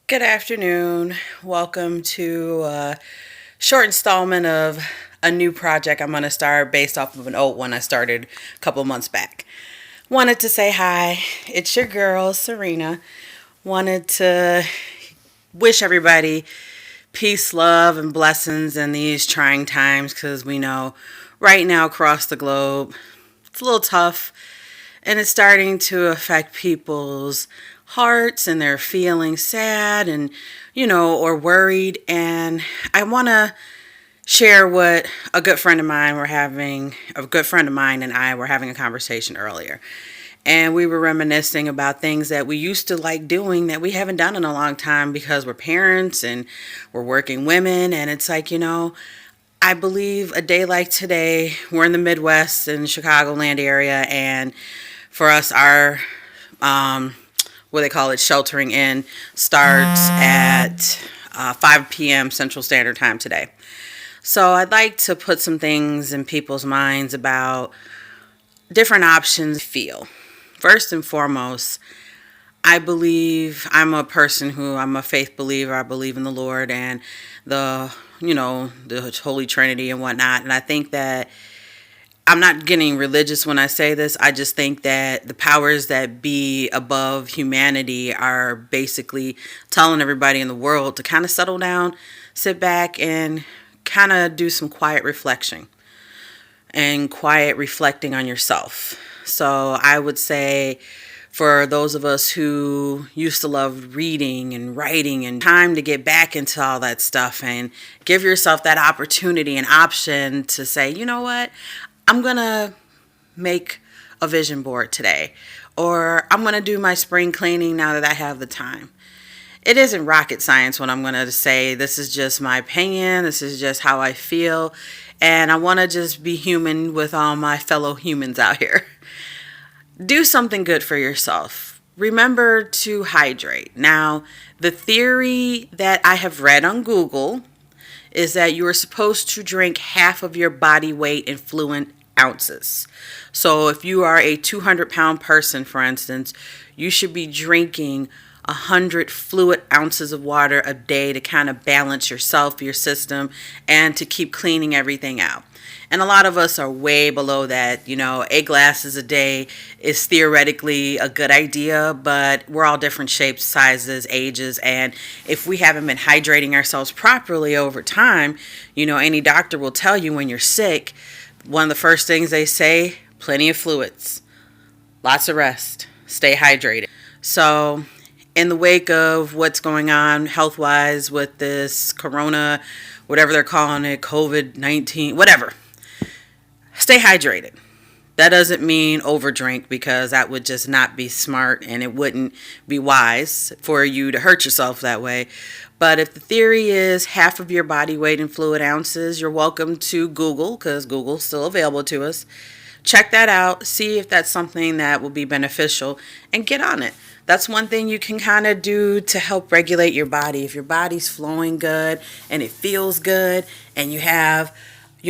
Good afternoon. Welcome to a short installment of a new project I'm going to start based off of an old one I started a couple months back. Wanted to say hi. It's your girl, Serena. Wanted to wish everybody peace, love, and blessings in these trying times because we know right now across the globe it's a little tough and it's starting to affect people's hearts and they're feeling sad and or worried. And I want to share what a good friend of mine and I were having a conversation earlier, and we were reminiscing about things that we used to like doing that we haven't done in a long time because we're parents and we're working women. And it's like, I believe a day like today, we're in the Midwest in Chicagoland area, and for us, our what they call it, sheltering in, starts at 5 p.m. Central Standard Time today. So I'd like to put some things in people's minds about different options. Feel first and foremost, I'm a faith believer. I believe in the Lord and the Holy Trinity and whatnot. And I think that I'm not getting religious when I say this. I just think that the powers that be above humanity are basically telling everybody in the world to kind of settle down, sit back, and kind of do some quiet reflection and quiet reflecting on yourself. So I would say for those of us who used to love reading and writing, and time to get back into all that stuff and give yourself that opportunity and option to say, you know what, I'm going to make a vision board today, or I'm going to do my spring cleaning now that I have the time. It isn't rocket science when I'm going to say this is just my opinion, this is just how I feel, and I want to just be human with all my fellow humans out here. Do something good for yourself. Remember to hydrate. Now, the theory that I have read on Google is that you are supposed to drink half of your body weight in fluid ounces. So if you are a 200-pound person, for instance, you should be drinking 100 fluid ounces of water a day to kind of balance yourself, your system, and to keep cleaning everything out. And a lot of us are way below that. 8 glasses a day is theoretically a good idea, but we're all different shapes, sizes, ages. And if we haven't been hydrating ourselves properly over time, any doctor will tell you when you're sick, one of the first things they say, plenty of fluids, lots of rest, stay hydrated. So in the wake of what's going on health-wise with this corona, whatever they're calling it, COVID-19, whatever, stay hydrated. That doesn't mean overdrink, because that would just not be smart and it wouldn't be wise for you to hurt yourself that way. But if the theory is half of your body weight in fluid ounces, you're welcome to Google, because Google's still available to us. Check that out, see if that's something that will be beneficial, and get on it. That's one thing you can kind of do to help regulate your body. If your body's flowing good and it feels good and you have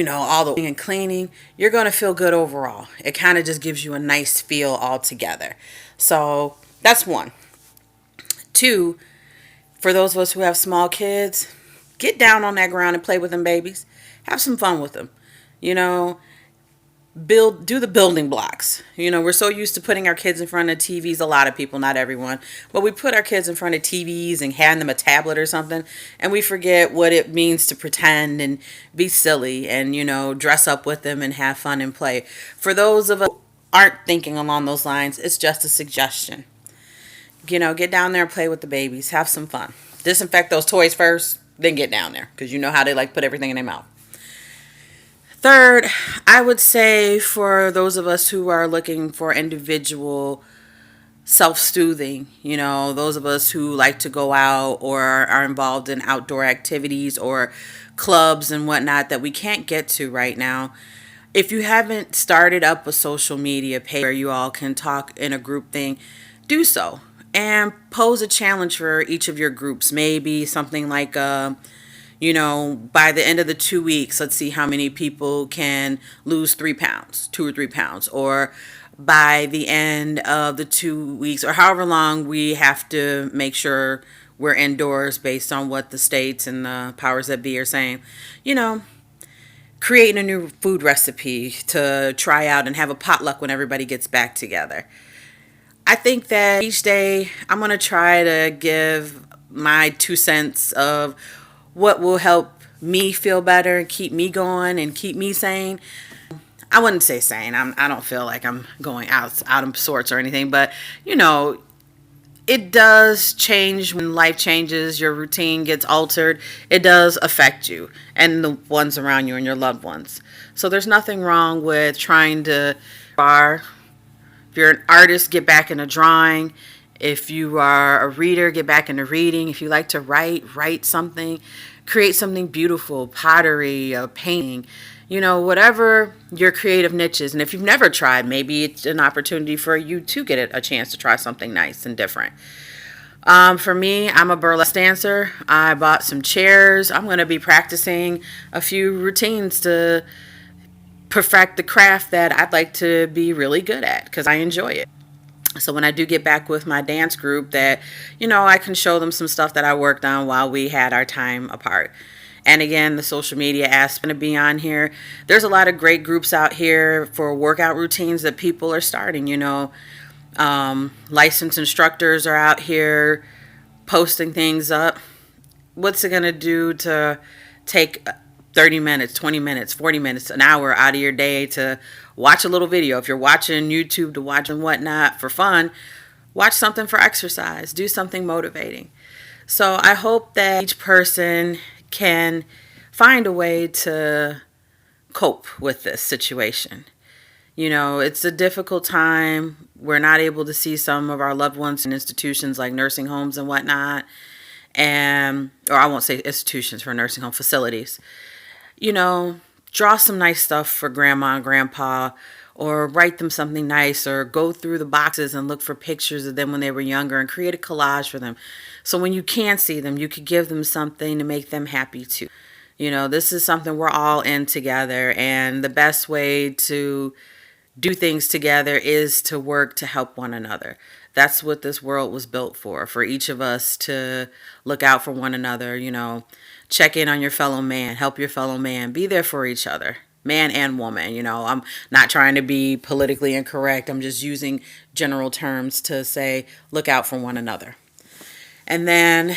all the and cleaning, you're going to feel good overall. It kind of just gives you a nice feel altogether. So that's one. Two, for those of us who have small kids, get down on that ground and play with them babies. Have some fun with them. You know, do the building blocks. We're so used to putting our kids in front of TVs, a lot of people, not everyone, but we put our kids in front of TVs and hand them a tablet or something, and we forget what it means to pretend and be silly and dress up with them and have fun and play. For those of us who aren't thinking along those lines, it's just a suggestion. Get down there and play with the babies, have some fun. Disinfect those toys first, then get down there, because you know how they like put everything in their mouth. Third, I would say for those of us who are looking for individual self-soothing, those of us who like to go out or are involved in outdoor activities or clubs and whatnot that we can't get to right now, if you haven't started up a social media page where you all can talk in a group thing, do so. And pose a challenge for each of your groups. Maybe something like by the end of the 2 weeks, let's see how many people can lose 3 pounds, 2 or 3 pounds. Or by the end of the 2 weeks or however long we have to make sure we're indoors based on what the states and the powers that be are saying. You know, creating a new food recipe to try out and have a potluck when everybody gets back together. I think that each day I'm going to try to give my 2 cents of what will help me feel better and keep me going and keep me sane. I wouldn't say sane. I don't feel like I'm going out of sorts or anything, but you know, it does change when life changes, your routine gets altered. It does affect you and the ones around you and your loved ones. So there's nothing wrong with trying to bar. If you're an artist, get back into drawing. If you are a reader, get back into reading. If you like to write something, create something beautiful, pottery, painting, you know, whatever your creative niche is. And if you've never tried, maybe it's an opportunity for you to get a chance to try something nice and different. For me, I'm a burlesque dancer. I bought some chairs. I'm going to be practicing a few routines to perfect the craft that I'd like to be really good at because I enjoy it. So when I do get back with my dance group, that, you know, I can show them some stuff that I worked on while we had our time apart. And again, the social media aspect to be on here. There's a lot of great groups out here for workout routines that people are starting. You know, licensed instructors are out here posting things up. What's it gonna do to take 30 minutes, 20 minutes, 40 minutes, an hour out of your day to watch a little video? If you're watching YouTube to watch and whatnot for fun, watch something for exercise. Do something motivating. So I hope that each person can find a way to cope with this situation. You know, it's a difficult time. We're not able to see some of our loved ones in institutions like nursing homes and whatnot. Or I won't say institutions, for nursing home facilities. You know, draw some nice stuff for grandma and grandpa, or write them something nice, or go through the boxes and look for pictures of them when they were younger and create a collage for them. So when you can't see them, you could give them something to make them happy too. You know, this is something we're all in together, and the best way to do things together is to work to help one another. That's what this world was built for each of us to look out for one another, you know, check in on your fellow man, help your fellow man, be there for each other, man and woman. You know, I'm not trying to be politically incorrect. I'm just using general terms to say, look out for one another. And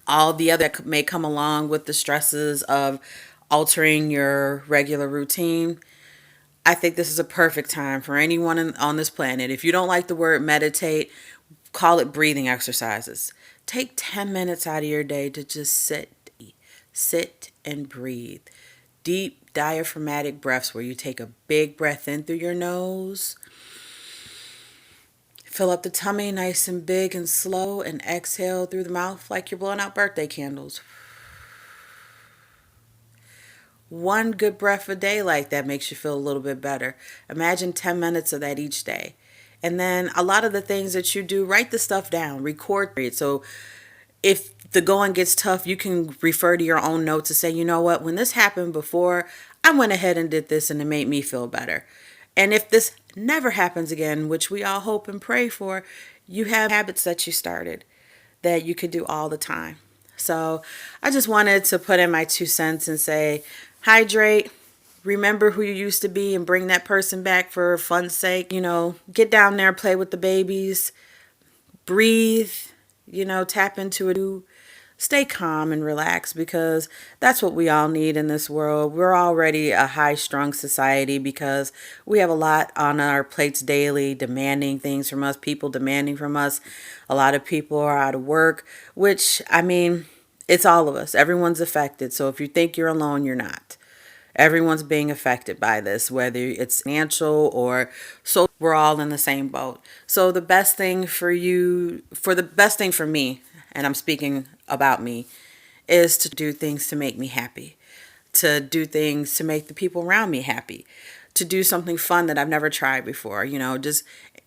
all the other that may come along with the stresses of altering your regular routine. I think this is a perfect time for anyone on this planet. If you don't like the word meditate, call it breathing exercises. Take 10 minutes out of your day to just sit and breathe. Deep diaphragmatic breaths where you take a big breath in through your nose. Fill up the tummy nice and big and slow, and exhale through the mouth like you're blowing out birthday candles. One good breath a day like that makes you feel a little bit better. Imagine 10 minutes of that each day. And then a lot of the things that you do, write the stuff down, record it. So if the going gets tough, you can refer to your own notes and say, you know what, when this happened before, I went ahead and did this and it made me feel better. And if this never happens again, which we all hope and pray for, you have habits that you started that you could do all the time. So I just wanted to put in my 2 cents and say, hydrate, remember who you used to be and bring that person back for fun's sake. You know, get down there, play with the babies, breathe, you know, tap into it. Stay calm and relax, because that's what we all need in this world. We're already a high-strung society because we have a lot on our plates daily, demanding things from us, people demanding from us. A lot of people are out of work, which, I mean, it's all of us. Everyone's affected. So if you think you're alone, you're not. Everyone's being affected by this, whether it's financial or so. We're all in the same boat. So the best thing for me, and I'm speaking about me, is to do things to make me happy, to do things to make the people around me happy, to do something fun that I've never tried before, you know, just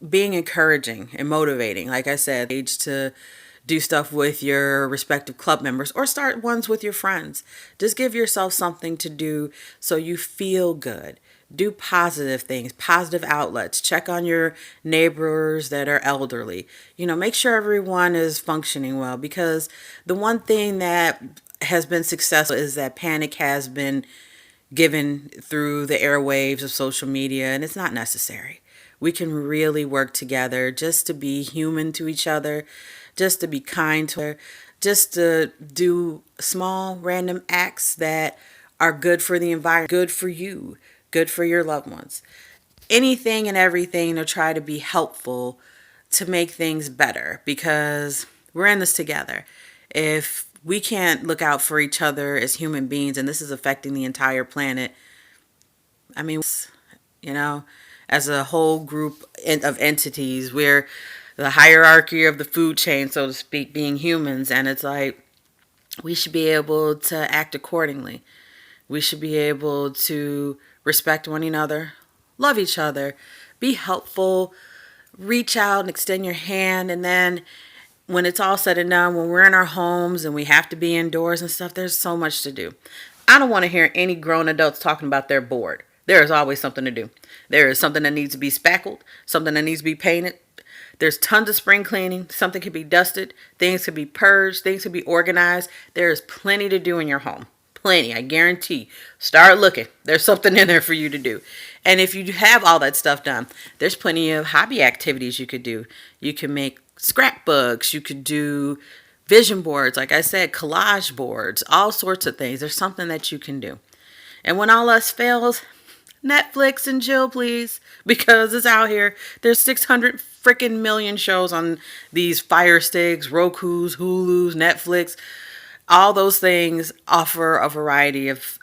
being encouraging and motivating. Like I said, age to do stuff with your respective club members or start ones with your friends. Just give yourself something to do so you feel good, Do positive things, positive outlets. Check on your neighbors that are elderly. Make sure everyone is functioning well, because the one thing that has been successful is that panic has been given through the airwaves of social media, and it's not necessary. We can really work together just to be human to each other, just to be kind to her, just to do small random acts that are good for the environment, good for you, good for your loved ones. Anything and everything to try to be helpful to make things better, because we're in this together. If we can't look out for each other as human beings, and this is affecting the entire planet, I mean, you know, as a whole group of entities, we're the hierarchy of the food chain, so to speak, being humans, and it's like we should be able to act accordingly. We should be able to respect one another, love each other, be helpful, reach out and extend your hand. And then when it's all said and done, when we're in our homes and we have to be indoors and stuff, there's so much to do. I don't want to hear any grown adults talking about they're bored. There is always something to do. There is something that needs to be spackled, something that needs to be painted. There's tons of spring cleaning. Something can be dusted. Things can be purged. Things can be organized. There is plenty to do in your home. Plenty, I guarantee. Start looking. There's something in there for you to do. And if you have all that stuff done, there's plenty of hobby activities you could do. You can make scrapbooks. You could do vision boards, like I said, collage boards, all sorts of things. There's something that you can do. And when all else fails, Netflix and chill, please, because it's out here. There's 600 freaking million shows on these Fire Sticks, Roku's, Hulu's, Netflix. All those things offer a variety of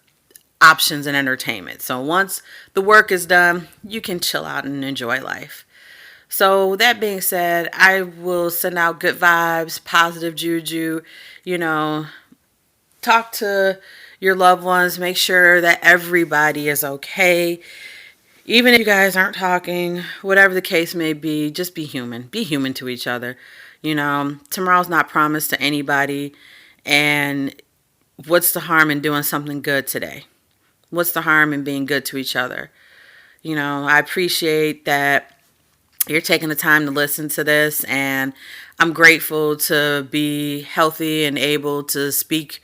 options and entertainment. So once the work is done, you can chill out and enjoy life. So that being said, I will send out good vibes, positive juju, you know, talk to your loved ones, make sure that everybody is okay. Even if you guys aren't talking, whatever the case may be, just be human. Be human to each other. Tomorrow's not promised to anybody. And what's the harm in doing something good today? What's the harm in being good to each other? I appreciate that you're taking the time to listen to this, and I'm grateful to be healthy and able to speak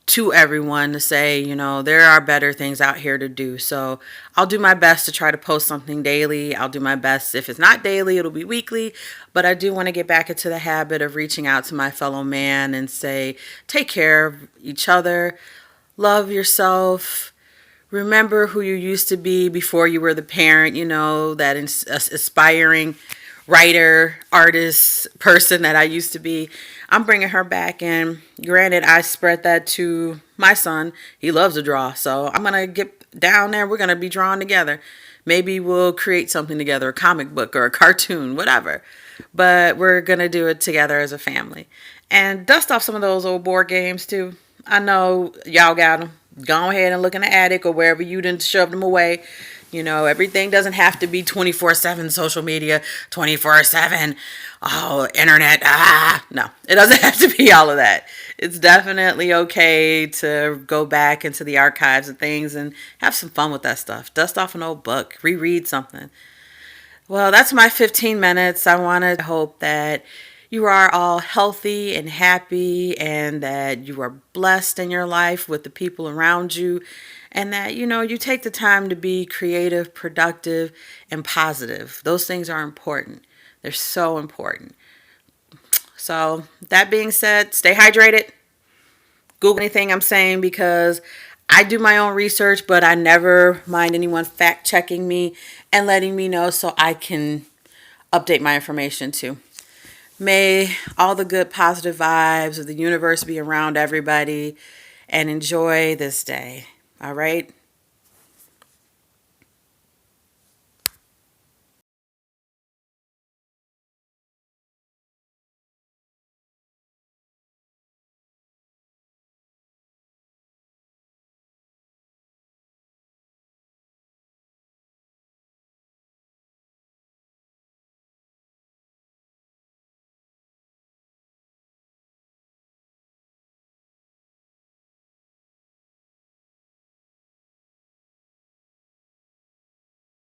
to everyone to say, there are better things out here to do. So I'll do my best to try to post something daily. I'll do my best. If it's not daily, it'll be weekly. But I do want to get back into the habit of reaching out to my fellow man and say, take care of each other. Love yourself. Remember who you used to be before you were the parent, that aspiring writer, artist, person that I used to be. I'm bringing her back, and granted, I spread that to my son. He loves to draw, so I'm going to get down there. We're going to be drawing together. Maybe we'll create something together, a comic book or a cartoon, whatever. But we're going to do it together as a family. And dust off some of those old board games, too. I know y'all got them. Go ahead and look in the attic or wherever you done shoved them away. Everything doesn't have to be 24/7 social media, 24/7, internet. No, it doesn't have to be all of that. It's definitely okay to go back into the archives of things and have some fun with that stuff. Dust off an old book, reread something. Well, that's my 15 minutes. I want to hope that you are all healthy and happy, and that you are blessed in your life with the people around you, and that, you take the time to be creative, productive, and positive. Those things are important. They're so important. So that being said, stay hydrated. Google anything I'm saying, because I do my own research, but I never mind anyone fact checking me and letting me know so I can update my information too. May all the good positive vibes of the universe be around everybody, and enjoy this day. All right?